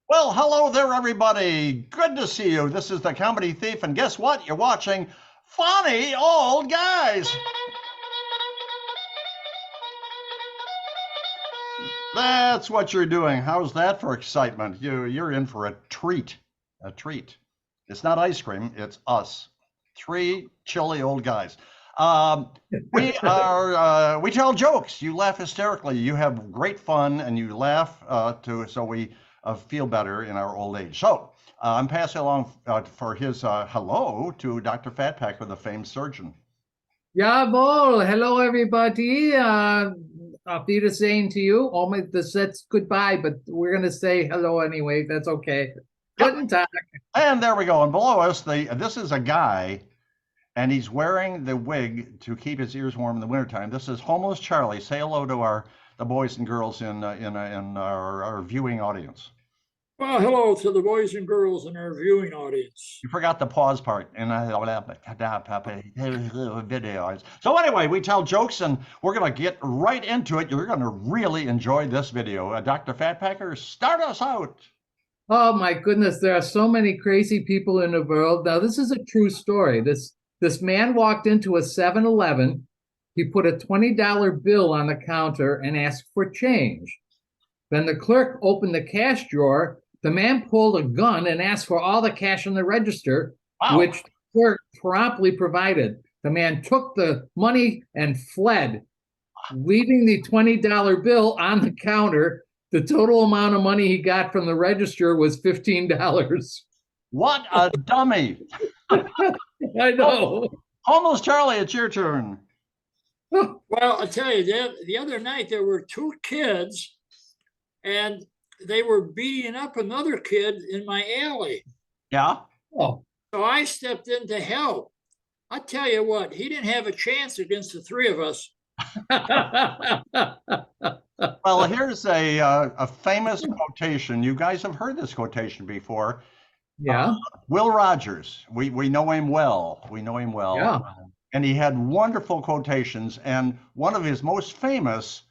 Well, hello there, everybody. Good to see you. This is the Comedy Thief, and guess what? You're watching Funny Old Guys. That's what you're doing. How's that for excitement? You're in for a treat. A treat. It's not ice cream, it's us. Three chilly old guys. Um, we tell jokes. You laugh hysterically. You have great fun, and you laugh so we feel better in our old age. So I'm passing along for his hello to Dr. Fatpacker, the famed surgeon. Jawohl. Hello, everybody. Auf Wiedersehen to you. That's goodbye, but we're going to say hello anyway. That's okay. Yep. Guten Tag. And there we go. And below us, this is a guy, and he's wearing the wig to keep his ears warm in the wintertime. This is Homeless Charlie. Say hello to the boys and girls in our viewing audience. Well, hello to the boys and girls in our viewing audience. You forgot the pause part. Videos. So anyway, we tell jokes, and we're going to get right into it. You're going to really enjoy this video. Dr. Fatpacker, start us out. Oh my goodness, there are so many crazy people in the world. Now, this is a true story. This man walked into a 7-Eleven. He put a $20 bill on the counter and asked for change. Then the clerk opened the cash drawer. The man pulled a gun and asked for all the cash in the register, which the clerk promptly provided. The man took the money and fled, leaving the $20 bill on the counter. The total amount of money he got from the register was $15. What a dummy. I know. Homeless Charlie, it's your turn. Well, I'll tell you, the other night there were two kids, and they were beating up another kid in my alley. Yeah? Oh. So I stepped in to help. I tell you what, he didn't have a chance against the three of us. Well, here's a famous quotation. You guys have heard this quotation before. Yeah. Will Rogers. We know him well. We know him well. Yeah. And he had wonderful quotations. And one of his most famous,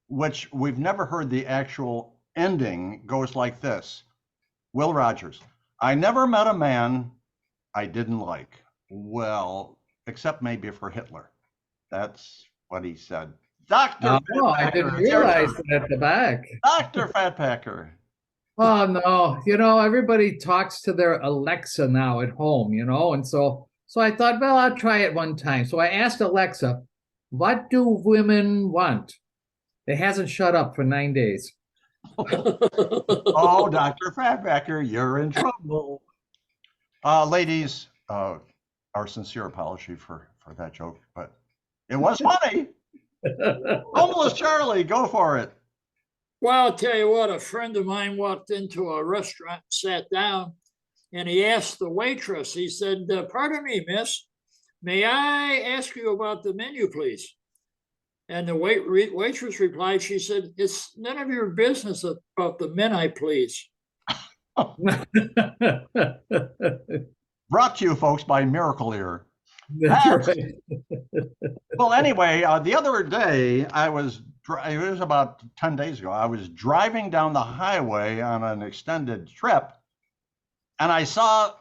which we've never heard the actual ending, goes like this. Will Rogers. I never met a man I didn't like. Well, except maybe for Hitler. That's what he said. Dr. Oh, I didn't realize that at the back. Dr. Fatpacker. Oh no, everybody talks to their Alexa now at home, and so I thought, well, I'll try it one time. So I asked Alexa, what do women want? It hasn't shut up for 9 days. Oh, Dr. Fatpacker, you're in trouble. Ladies, our sincere apology for that joke, but it was funny. Homeless Charlie, go for it. Well, I'll tell you what, a friend of mine walked into a restaurant, sat down, and he asked the waitress, he said, pardon me, miss, may I ask you about the menu, please? And the waitress replied, she said, it's none of your business about the men I please. Brought to you, folks, by Miracle Ear. That's right. Well, anyway, the other day, it was about 10 days ago, I was driving down the highway on an extended trip, and I saw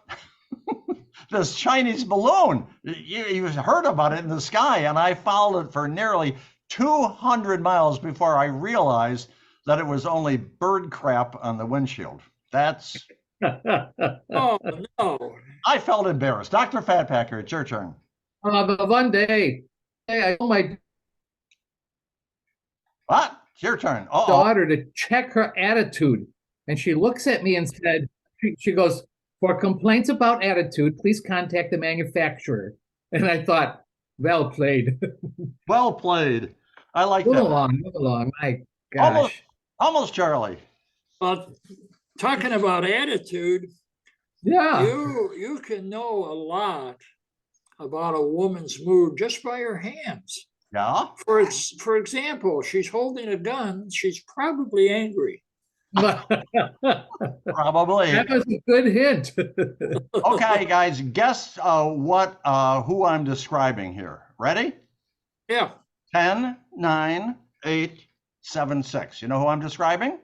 this Chinese balloon. You heard about it in the sky, and I followed it for nearly 200 miles before I realized that it was only bird crap on the windshield. That's... Oh, no. I felt embarrassed. Dr. Fatpacker, it's your turn. But one day, I told my What? It's your turn. daughter to check her attitude. And she looks at me and said, she goes, for complaints about attitude, please contact the manufacturer. And I thought, well played. Well played. I like Move that. Move along. My gosh. Almost Charlie. But talking about attitude, Yeah. you can know a lot about a woman's mood just by her hands. Yeah. For example, she's holding a gun. She's probably angry. Probably. That was a good hint. Okay, guys, guess who I'm describing here. Ready? Yeah. 10, 9, 8, 7, 6. You know who I'm describing?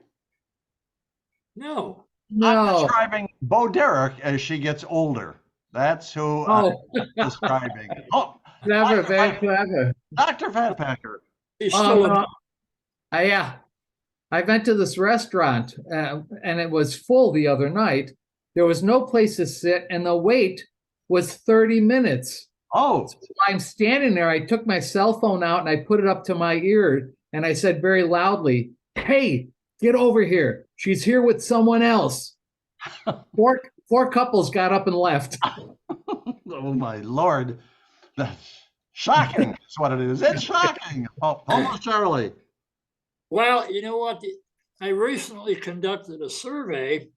No. I'm No. describing Bo Derek as she gets older. That's who I'm Oh, describing. Oh, clever, very clever. Dr. Fatpacker. He's Oh, still a no. Yeah. I went to this restaurant and it was full the other night. There was no place to sit, and the wait was 30 minutes. Oh, I'm standing there. I took my cell phone out and I put it up to my ear and I said very loudly, "Hey, get over here. She's here with someone else." Four couples got up and left. oh my Lord. That's shocking. That's what it is. It's shocking. Oh, almost Charlie. Well, you know what? I recently conducted a survey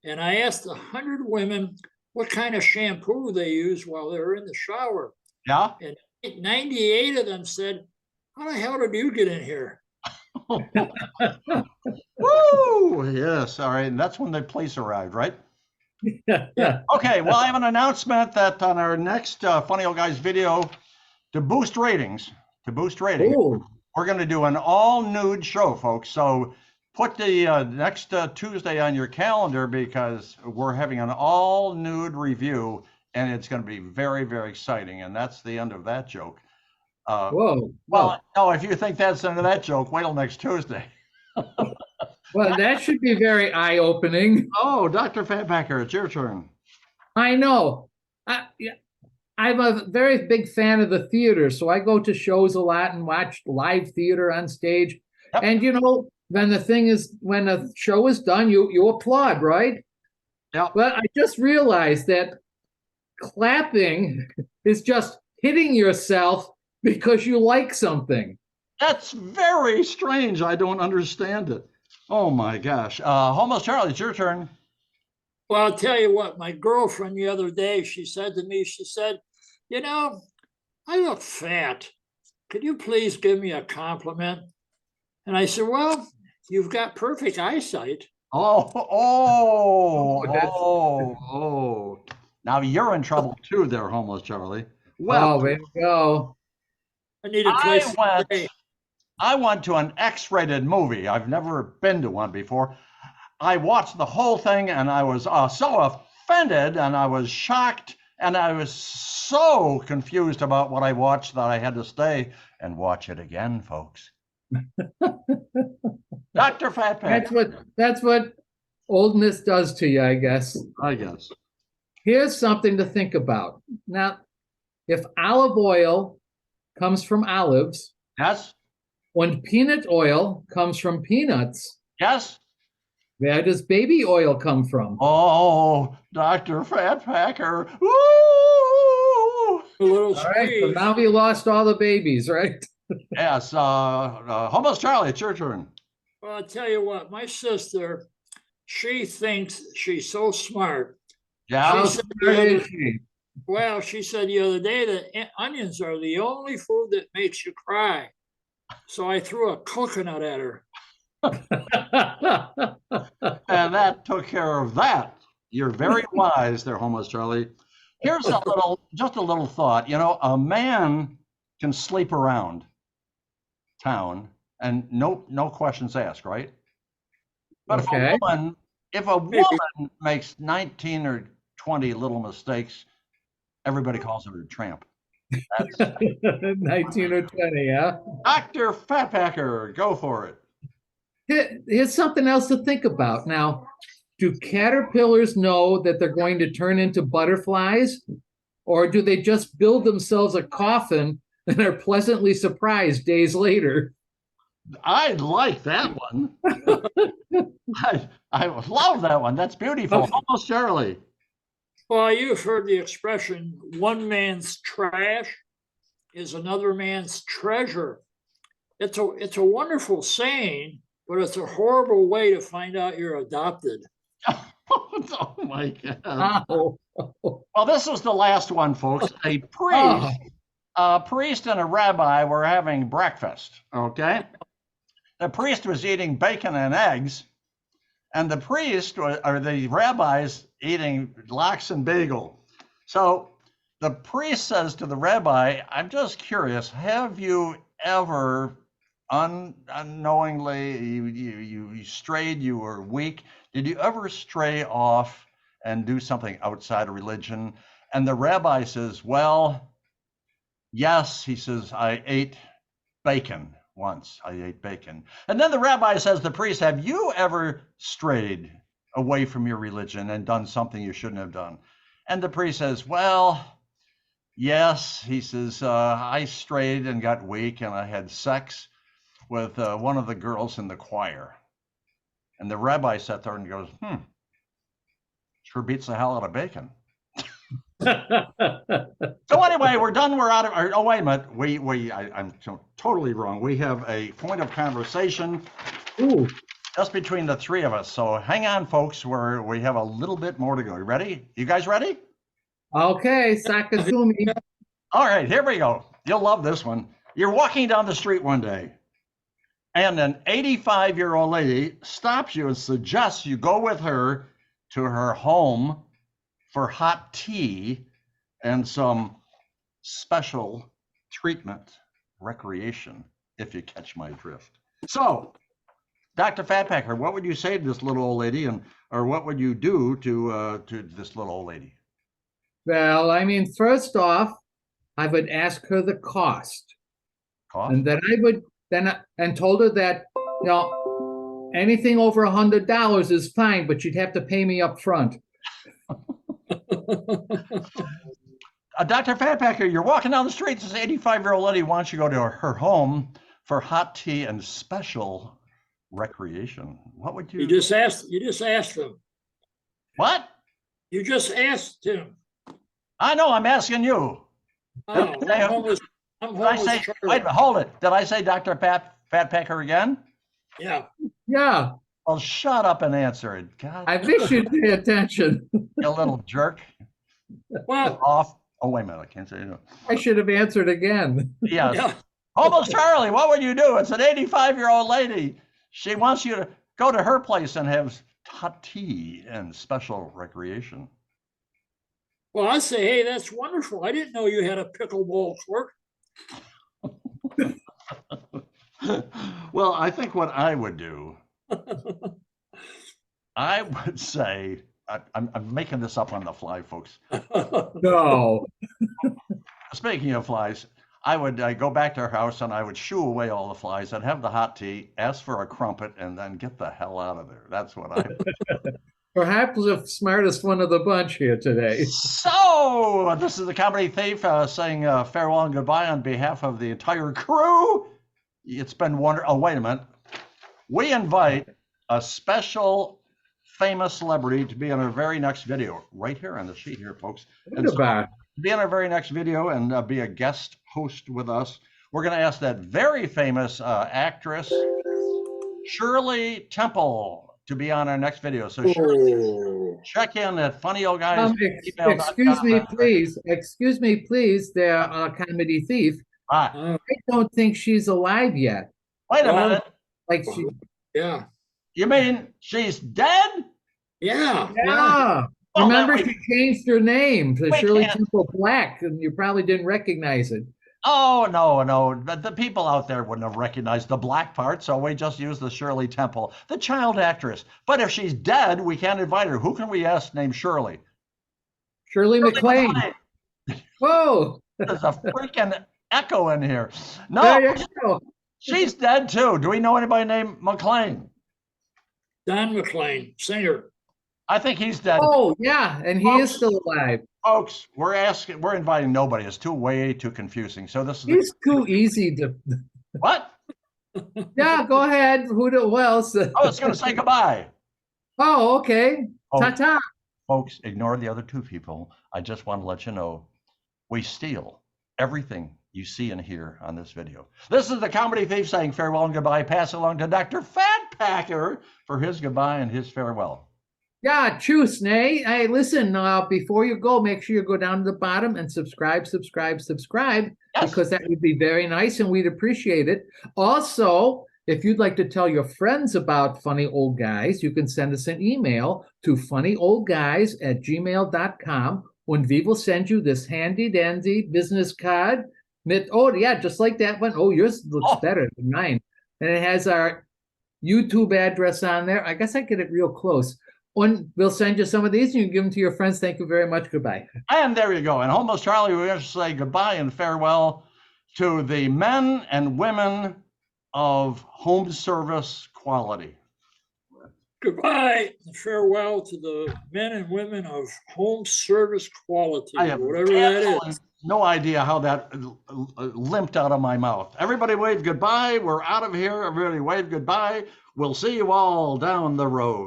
and I asked 100 women what kind of shampoo they use while they're in the shower. Yeah. And 98 of them said, "How the hell did you get in here?" Woo! Yes. All right. And that's when the police arrived, right? Okay. Well, I have an announcement that on our next Funny Old Guys video, to boost ratings, Ooh, we're going to do an all nude show, folks. So put the next Tuesday on your calendar because we're having an all nude review and it's going to be very, very exciting. And that's the end of that joke. whoa. Well, no, if you think that's the end of that joke, wait till next Tuesday. Well, that should be very eye-opening. Oh, Dr. Fatpacker, it's your turn. I know. Yeah, I'm a very big fan of the theater, so I go to shows a lot and watch live theater on stage. Yep. And when a show is done, you applaud, right? Yeah. But I just realized that clapping is just hitting yourself because you like something. That's very strange. I don't understand it. Oh my gosh. Homeless Charlie, it's your turn. Well, I'll tell you what, my girlfriend the other day, she said to me, she said, "You know, I look fat. Could you please give me a compliment?" And I said, "Well, you've got perfect eyesight." Oh, oh, That's- oh. Now you're in trouble too there, Homeless Charlie. Well, Oh, way to go. I need a place to stay. I went to an X-rated movie. I've never been to one before. I watched the whole thing and I was so offended and I was shocked and I was so confused about what I watched that I had to stay and watch it again, folks. Dr. Fatpack. That's what oldness does to you, I guess. I guess. Here's something to think about. Now, if olive oil comes from olives, Yes. when peanut oil comes from peanuts, Yes. where does baby oil come from? Oh, Dr. Fatpacker. Ooh. A little All right, so squeeze. now we lost all the babies, right? Yes. Homeless Charlie, it's your turn. Well, I'll tell you what, my sister, she thinks she's so smart. Yeah. How She said smart the other- is she? Well, she said the other day that onions are the only food that makes you cry. So I threw a coconut at her. And that took care of that. You're very wise there, Homeless Charlie. Here's just a little thought. You know, a man can sleep around town and no questions asked, right? But Okay. if a woman makes 19 or 20 little mistakes, everybody calls her a tramp. That's 19 or 20, yeah. Dr. Fatpacker, go for it. Here's something else to think about. Now, do caterpillars know that they're going to turn into butterflies? Or do they just build themselves a coffin and are pleasantly surprised days later? I like that one. I love that one. That's beautiful. Okay. Almost Charlie. Well, you've heard the expression, one man's trash is another man's treasure. It's a wonderful saying, but it's a horrible way to find out you're adopted. Oh my God. Oh. Well, this was the last one, folks. A priest and a rabbi were having breakfast. Okay. The priest was eating bacon and eggs, and the rabbi's eating lox and bagel. So the priest says to the rabbi, "I'm just curious, have you ever unknowingly, you strayed, you were weak. Did you ever stray off and do something outside of religion? And the rabbi says, well, yes, he says, I ate bacon once. I ate bacon. And then the rabbi says to the priest, have you ever strayed away from your religion and done something you shouldn't have done? And the priest says, well, yes. He says, I strayed and got weak and I had sex with one of the girls in the choir. And the rabbi sat there and goes, sure beats the hell out of bacon. So anyway, we're done. We're out of. Oh wait a minute. I'm totally wrong. We have a point of conversation. Ooh. Just between the three of us. So hang on, folks. We have a little bit more to go. You ready? You guys ready? Okay, Sakazumi. All right, here we go. You'll love this one. You're walking down the street one day, and an 85-year-old lady stops you and suggests you go with her to her home for hot tea and some special treatment, recreation, if you catch my drift. So, Dr. Fatpacker, what would you say to this little old lady, or what would you do to this little old lady? Well, I mean, first off, I would ask her the cost. And then I would and told her that, you know, anything over $100 is fine, but you'd have to pay me up front. Dr. Fatpacker, you're walking down the street. This 85-year-old lady wants you to go to her home for hot tea and special recreation. What would you? You just asked him. What? You just asked him. I know. I'm asking you. Oh, Did I say? Wait a minute. Hold it. Did I say Dr. Fatpacker again? Yeah. Yeah. Well, shut up and answer it. God. I wish you'd pay attention. You little jerk. Well, Off. Oh, wait a minute. I can't say it. I should have answered again. Yes. yeah. Almost Charlie, what would you do? It's an 85-year-old lady. She wants you to go to her place and have hot tea and special recreation. Well, I say, hey, that's wonderful. I didn't know you had a pickleball court. Well, I think what I would do, I would say, I'm making this up on the fly, folks. No. Speaking of flies, I would go back to her house and I would shoo away all the flies. I'd have the hot tea, ask for a crumpet, and then get the hell out of there. That's what I would. Perhaps the smartest one of the bunch here today. So, this is the Comedy Thief saying farewell and goodbye on behalf of the entire crew. It's been wonderful. Oh, wait a minute. We invite a special famous celebrity to be on our very next video, right here on the sheet here, folks. And so, to be on our very next video and be a guest host with us, we're going to ask that very famous actress, Shirley Temple, to be on our next video. So Shirley, check in at Funny Old Guys. Excuse me, please, there, Comedy Thief. I don't think she's alive yet. Wait a minute. Like she. Yeah. You mean she's dead? Yeah. Yeah. Well, remember, she changed her name to Shirley can't. Temple Black, and you probably didn't recognize it. Oh, no. The people out there wouldn't have recognized the black part, so we just use the Shirley Temple, the child actress. But if she's dead, we can't invite her. Who can we ask named Shirley? Shirley MacLaine. Whoa. There's a freaking echo in here. No, There you go. she's dead too. Do we know anybody named McLean? Don McLean, singer. I think he's dead. Oh, yeah, and he is still alive. Folks, we're inviting nobody. It's way too confusing. So this is He's too easy to. what? Yeah, go ahead. Who else? I was going to say goodbye. Oh, okay. Oh. Ta-ta. Folks, ignore the other two people. I just want to let you know we steal everything you see and hear on this video. This is the Comedy Thief saying farewell and goodbye. Pass it along to Dr. Fatpacker for his goodbye and his farewell. Yeah, choose, Nay. Hey, listen, before you go, make sure you go down to the bottom and subscribe, Yes. because that would be very nice and we'd appreciate it. Also, if you'd like to tell your friends about Funny Old Guys, you can send us an email to funnyoldguys@gmail.com, and we will send you this handy-dandy business card. Oh, yeah, just like that one. Oh, yours looks better than mine. and it has our YouTube address on there. I guess I get it real close. We'll send you some of these, and you can give them to your friends. Thank you very much. Goodbye. And there you go. And Homeless Charlie, we're going to say goodbye and farewell to the men and women of home service quality. Goodbye and farewell to the men and women of home service quality, I have whatever that absolutely is. no idea how that limped out of my mouth. Everybody wave goodbye. We're out of here. Everybody wave goodbye. We'll see you all down the road.